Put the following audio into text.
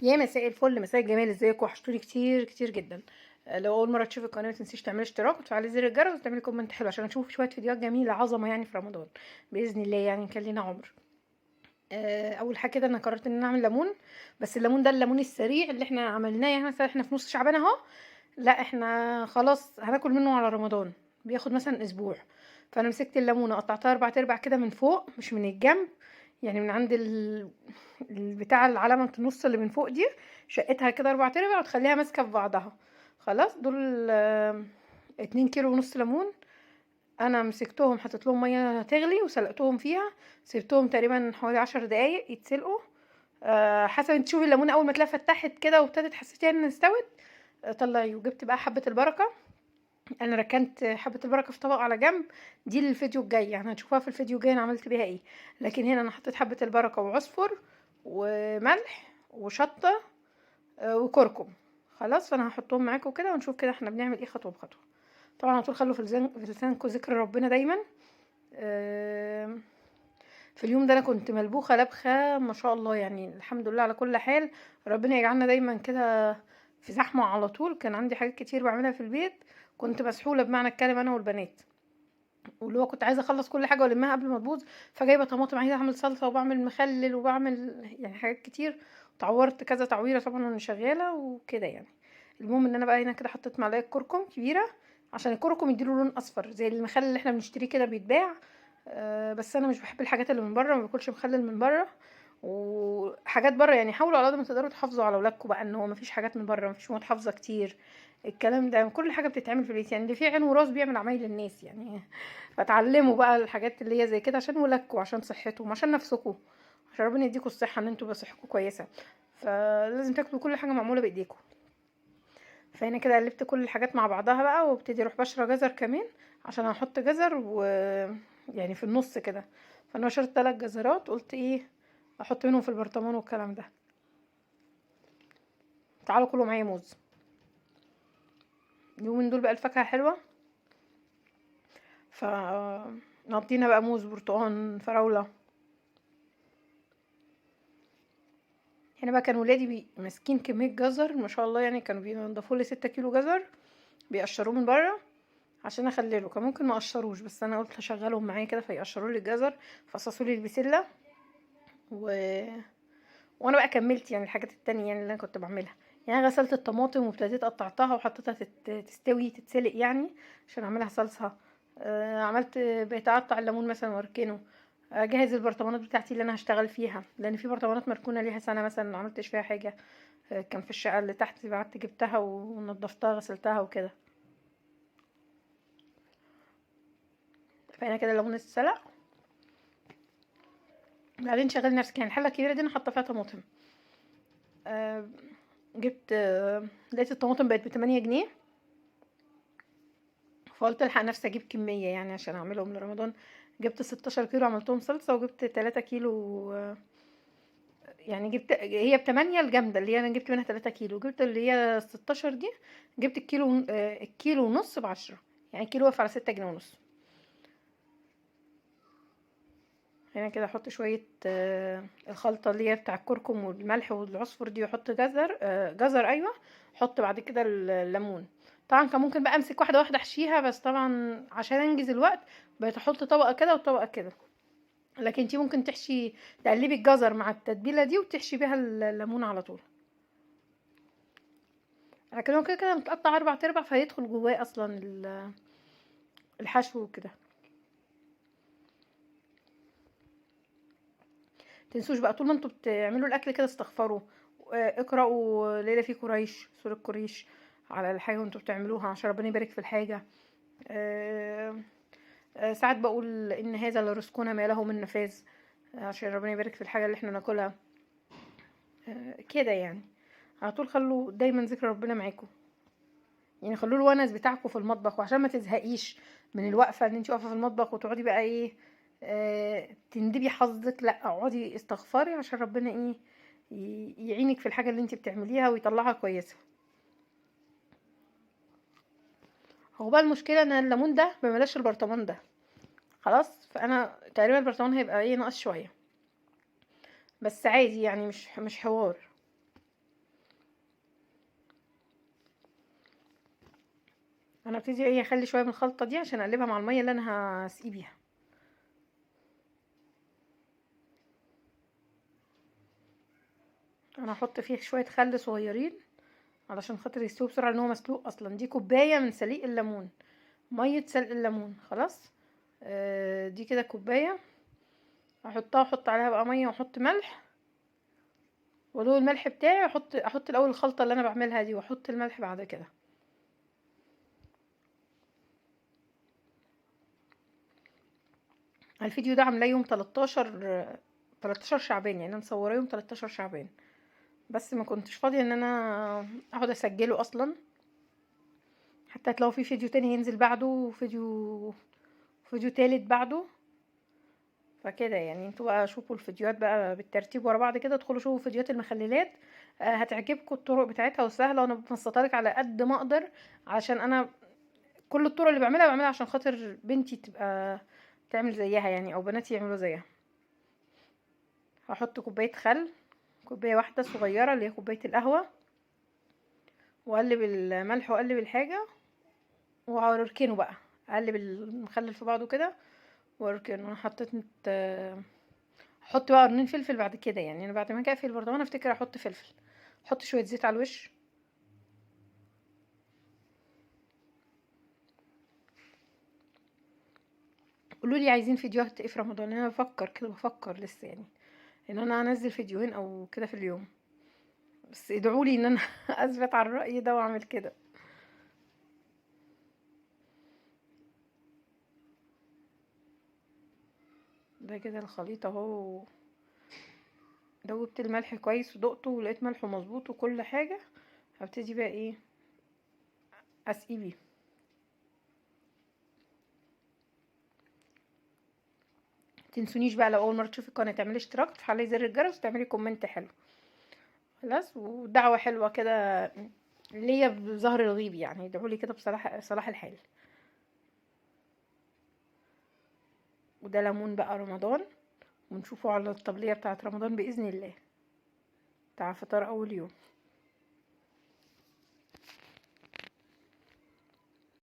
يا مساء الفل، مساء الجمال، ازيكم؟ وحشتوني كتير كتير جدا. لو اول مره تشوفي القناه ما تنسيش تعملي اشتراك وتفعلي زر الجرس وتعملي كومنت حلو عشان اشوف شويه فيديوهات جميله عظمه يعني في رمضان باذن الله، يعني كان لينا عمر. اول حاجه كده انا قررت ان انا اعمل ليمون. بس الليمون ده الليمون السريع اللي احنا عملناه، يعني مثلا احنا في نص شعبان اهو. لا احنا خلاص هناكل منه على رمضان، بياخد مثلا اسبوع. فانا مسكت الليمونه قطعتها 4 ارباع كده من فوق مش من الجنب، يعني من عند البتاع العلامة النص اللي من فوق دي. شقتها كده 4 ارباع وتخليها ماسكة في بعضها. خلاص دول 2 كيلو ونص ليمون. انا مسكتهم حطيت لهم ميه تغلي وسلقتهم فيها. سبتهم تقريبا حوالي 10 دقايق يتسلقوا. حسب انت تشوفي الليمونه اول ما تلاقيها فتحت كده وابتدت حسيتيها انها استوت. طلعي وجبت بقى حبه البركه. انا ركنت حبه البركه في طبق على جنب، دي للفيديو الجاي، يعني هتشوفوها في الفيديو الجاي انا عملت بيها ايه. لكن هنا انا حطيت حبه البركه وعصفر وملح وشطه وكركم. خلاص فانا هحطهم معاكم كده ونشوف كده احنا بنعمل ايه خطوه بخطوه. طبعا على طول خلوا في لسانكم ذكر ربنا دايما. في اليوم ده انا كنت ملبوخه لبخه ما شاء الله، يعني الحمد لله على كل حال. ربنا يجعلنا دايما كده في زحمه على طول. كان عندي حاجات كتير بعملها في البيت، كنت مسحوله بمعنى الكلمه انا والبنات، واللي هو كنت عايزه اخلص كل حاجه والمها قبل ما تبوظ. فجايبه طماطم عايزه اعمل صلصه وبعمل مخلل وبعمل يعني حاجات كتير. اتعورت كذا تعويره طبعا وانا شغاله وكده يعني. المهم ان انا بقى هنا كده حطيت معلقه كركم كبيره عشان الكركم يديله لون اصفر زي المخلل اللي احنا بنشتريه كده بيتباع. بس انا مش بحب الحاجات اللي من بره، ما باكلش مخلل من بره. وحاجات بره يعني حاولوا على قد ما تقدروا تحافظوا على اولادكم بقى ان هو مفيش حاجات من بره، مفيش مواد حافظه كتير. الكلام ده كل حاجه بتتعمل في البيت، يعني اللي فيه عين وراس بيعمل عمايل للناس يعني. فتعلموا بقى الحاجات اللي هي زي كده عشان ولادكم وعشان صحتهم وعشان نفسكم، عشان ربنا يديكم الصحه ان انتوا بقى صحتكم كويسه. فلازم تاكلوا كل حاجه معموله بايديكم. فهنا كده قلبت كل الحاجات مع بعضها بقى وابتدي اروح بشره جزر كمان عشان هحط جزر يعني في النص كده. فانا بشرت 3 جزرات، قلت ايه احط منهم في البرطمان والكلام ده. تعالوا كلوا معايا موز. اليومين دول بقى الفاكهه حلوه، ف نقضينا بقى موز برتقان فراوله. هنا بقى كان ولادي ماسكين كميه جزر ما شاء الله، يعني كانوا بينضفوا لي 6 كيلو جزر بيقشروه من بره عشان اخلله. كان ممكن ما اقشروش بس انا قلت هشغلهم معايا كده فيقشروا لي الجزر. فصصوا لي البسله و... وانا بقى كملت يعني الحاجات التانية يعني اللي انا كنت بعملها. يعني غسلت الطماطم وابتديت قطعتها وحطيتها تستوي تتسلق يعني عشان اعملها صلصة. عملت بقيت اقطع الليمون مثلا واركنه. اجهز البرطمانات بتاعتي اللي انا هشتغل فيها، لان في برطمانات مركونه ليها سنه مثلا ما عملتش فيها حاجه. كان في الشقه اللي تحت بعت جبتها ونضفتها غسلتها وكده. فانا كده الليمون اتسلق. بعدين شغلي نفسك، يعني الحله الكبيره دي انا حاطه فيها طماطم. آه، جبت لقيت الطماطم بقت ب8 جنيه. فقلت الحق نفسي اجيب كمية يعني عشان اعملهم لرمضان. جبت 16 كيلو عملتهم صلصة، وجبت 3 كيلو. يعني جبت هي ب8 الجامدة اللي هي انا جبت منها 3 كيلو، جبت اللي هي 16 دي. جبت الكيلو ونص ب10. يعني الكيلو واقف على 6 جنيه ونص. هنا كده احط شوية الخلطة اللي هي بتاع الكركم والملح والعصفر دي، واحط جزر ايوه. احط بعد كده الليمون. طبعا كان ممكن بقى امسك واحدة واحدة احشيها، بس طبعا عشان انجز الوقت بقيت احط طبقة كده وطبقة كده. لكن انتي ممكن تحشي، تقلبي الجزر مع التتبيلة دي وتحشي بيها الليمون على طول. لكن هو كده كده متقطع 4 ارباع فهيدخل جواه اصلا الحشو وكده. تنسوش بقى طول ما انتوا بتعملوا الاكل كده استغفروا. اقرأوا ليلة في قريش، سورة قريش، على الحاجة وانتوا بتعملوها عشان ربنا يبارك في الحاجة. آه، ساعات بقول ان هذا لرزقنا ما له من نفاذ، عشان ربنا يبارك في الحاجة اللي احنا ناكلها. كده يعني. على طول خلوا دايما ذكر ربنا معاكم، يعني خلوا الونس بتاعكم في المطبخ، وعشان ما تزهقيش من الوقفة ان انت واقفة في المطبخ وتقعدي بقى ايه تندبي حظك. لا اقعدي استغفري عشان ربنا ايه يعينك في الحاجة اللي انت بتعمليها ويطلعها كويسة. هو بقى المشكلة ان الليمون ده بملاش البرطمان ده. خلاص فانا تقريبا البرطمان هيبقى ايه ناقص شوية، بس عادي يعني مش حوار. انا ابتدي ايه اخلي شويه من الخلطه دي عشان اقلبها مع الميه اللي انا هسقي بيها. انا هحط فيه شويه خل صغيرين علشان خاطر يستوي بسرعه، لان هو مسلوق اصلا. دي كوبايه من سليق الليمون، ميه سلق الليمون خلاص. دي كده كوبايه. احطها، احط عليها بقى ميه واحط ملح، ودوق الملح بتاعي. احط الاول الخلطه اللي انا بعملها دي، واحط الملح بعد كده. الفيديو ده عاملاه يوم 13 شعبان، يعني انا مصوراه يوم 13 شعبان، بس ما كنتش فاضيه ان انا اقعد اسجله اصلا. حتى هتلاقوا في فيديو تاني هينزل بعده، وفيديو تالت بعده. فكده يعني انتوا بقى شوفوا الفيديوهات بقى بالترتيب ورا بعض كده. ادخلوا شوفوا فيديوهات المخللات، هتعجبكم الطرق بتاعتها وسهله، وانا ببسطها لك على قد ما اقدر، عشان انا كل الطرق اللي بعملها عشان خاطر بنتي تبقى تعمل زيها يعني، او بناتي يعملوا زيها. هحط كوبايه خل، كوبايه واحده صغيره اللي هي كوبايه القهوه، واقلب الملح واقلب الحاجه، واركنه بقى. اقلب المخلل في بعضه كده واركنه. انا حطيت احط بقى قرنين فلفل بعد كده، يعني انا بعد ما اجي اقفل البرطمان افتكر احط فلفل. احط شويه زيت على الوش. قولوا لي عايزين فيديوهات ايه في رمضان. انا بفكر كده، بفكر لسه يعني ان انا انزل فيديوهين او كده في اليوم، بس ادعوا لي ان انا اثبت على الرأي ده واعمل كده. ده كده الخليط اهو. دوبت الملح كويس ودقته ولقيت ملحه مظبوط وكل حاجه. هبتدي بقى ايه اسقي بيه. تنسونيش بقى لو اول مره تشوفي القناه تعملي اشتراك، تفعلي زر الجرس، وتعملي كومنت حلو خلاص، ودعوه حلوه كده ليا بظهر الغيب، يعني ادعوا لي كده بصلاح صلاح الحال. وده ليمون بقى رمضان، ونشوفه على الطبلية بتاعت رمضان بإذن الله، بتاع فطار أول يوم.